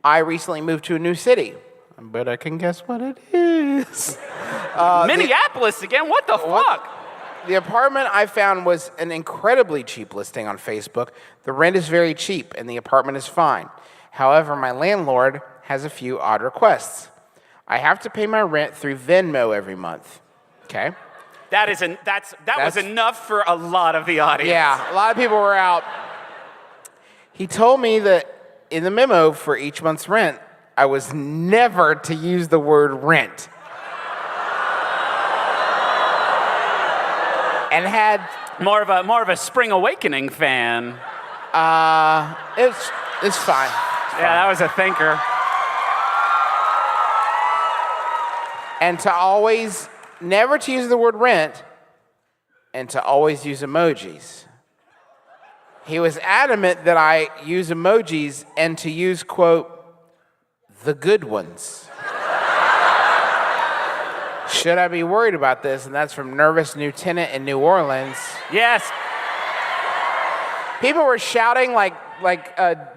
I recently moved to a new city. But I can guess what it is. Minneapolis again? What the fuck? The apartment I found was an incredibly cheap listing on Facebook. The rent is very cheap and the apartment is fine. However, my landlord has a few odd requests. I have to pay my rent through Venmo every month. Okay? That was enough for a lot of the audience. Yeah, a lot of people were out. He told me that in the memo for each month's rent, I was never to use the word rent. And had more of a Spring Awakening fan. It's fine. Yeah, that was a thinker. And to always never to use the word rent, and to always use emojis. He was adamant that I use emojis and to use, quote, the good ones. Should I be worried about this? And that's from Nervous New Tenant in New Orleans. Yes. People were shouting like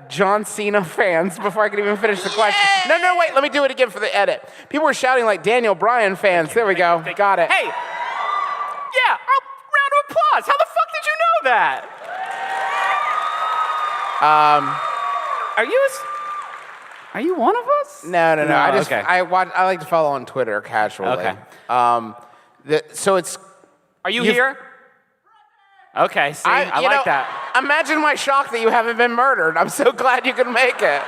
John Cena fans before I could even finish the question. No, wait, let me do it again for the edit. People were shouting like Daniel Bryan fans. There we go, got it. Hey, yeah, round of applause. How the fuck did you know that? Are you one of us? No. Okay. I like to follow on Twitter casually. Okay. So it's. Are you here? Okay, see, I like that. Imagine my shock that you haven't been murdered. I'm so glad you could make it.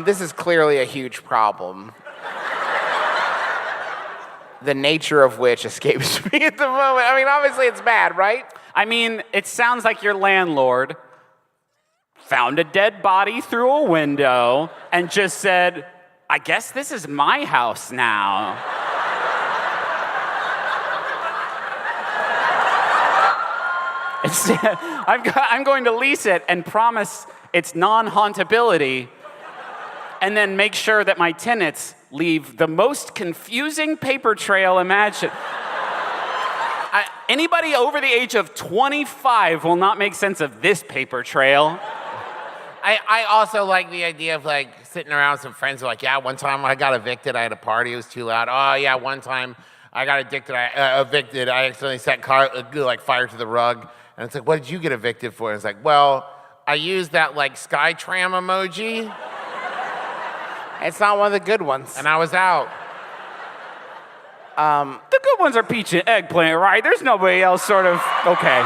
This is clearly a huge problem. The nature of which escapes me at the moment. I mean, obviously it's bad, right? I mean, it sounds like your landlord found a dead body through a window and just said, I guess this is my house now. I'm going to lease it and promise its non-hauntability and then make sure that my tenants leave the most confusing paper trail imaginable. Anybody over the age of 25 will not make sense of this paper trail. I also like the idea of like sitting around with some friends who are like, yeah, one time I got evicted, I had a party, it was too loud. Oh yeah, one time I got evicted, I accidentally set fire to the rug. And it's like, what did you get evicted for? And it's like, well, I used that like sky tram emoji. It's not one of the good ones. And I was out. The good ones are peach and eggplant, right? There's nobody else sort of, okay.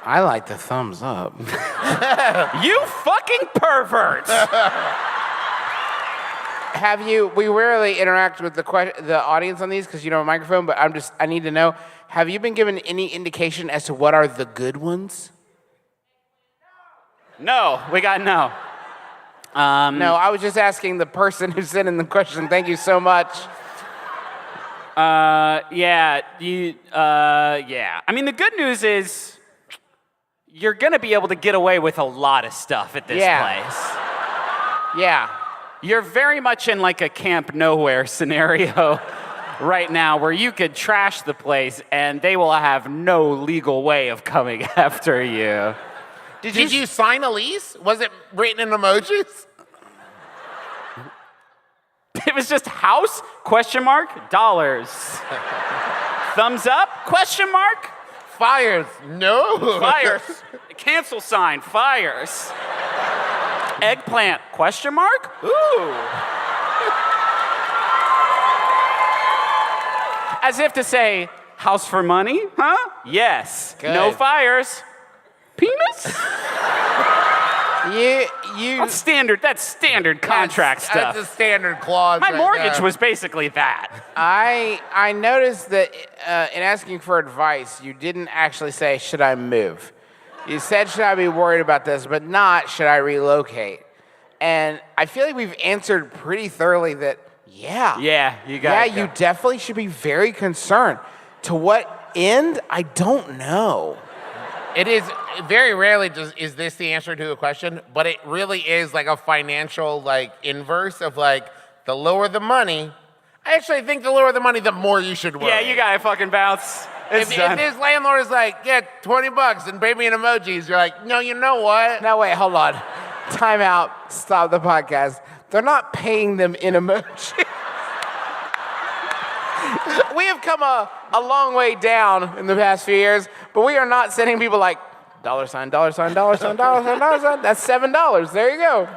I like the thumbs up. You fucking pervert! We rarely interact with the audience on these because you don't have a microphone, but I need to know, have you been given any indication as to what are the good ones? No, we got no. No, I was just asking the person who sent in the question. Thank you so much. Yeah. I mean, the good news is you're going to be able to get away with a lot of stuff at this place. Yeah. You're very much in like a Camp Nowhere scenario right now where you could trash the place and they will have no legal way of coming after you. Did you sign a lease? Was it written in emojis? It was just house, question mark, dollars. Thumbs up, question mark. Fires, no. Fires, cancel sign, fires. Eggplant, question mark, ooh. As if to say, house for money, huh? Yes. Good. No fires. Penis? That's standard contract stuff. That's a standard clause. My mortgage was basically that. I noticed that in asking for advice, you didn't actually say, should I move? You said, should I be worried about this, but not, should I relocate? And I feel like we've answered pretty thoroughly that, yeah. Yeah, you got it. Yeah, you definitely should be very concerned. To what end? I don't know. It is very rarely is this the answer to a question, but it really is like a financial like inverse of like the lower the money. I actually think the lower the money, the more you should worry. Yeah, you gotta fucking bounce. It's if done. this landlord is like, yeah, $20 and pay me in emojis, you're like, no, you know what? Now wait, hold on. Time out. Stop the podcast. They're not paying them in emoji. We have come a long way down in the past few years, but we are not sending people like $, $, $, $, $, $. That's $7. There you go.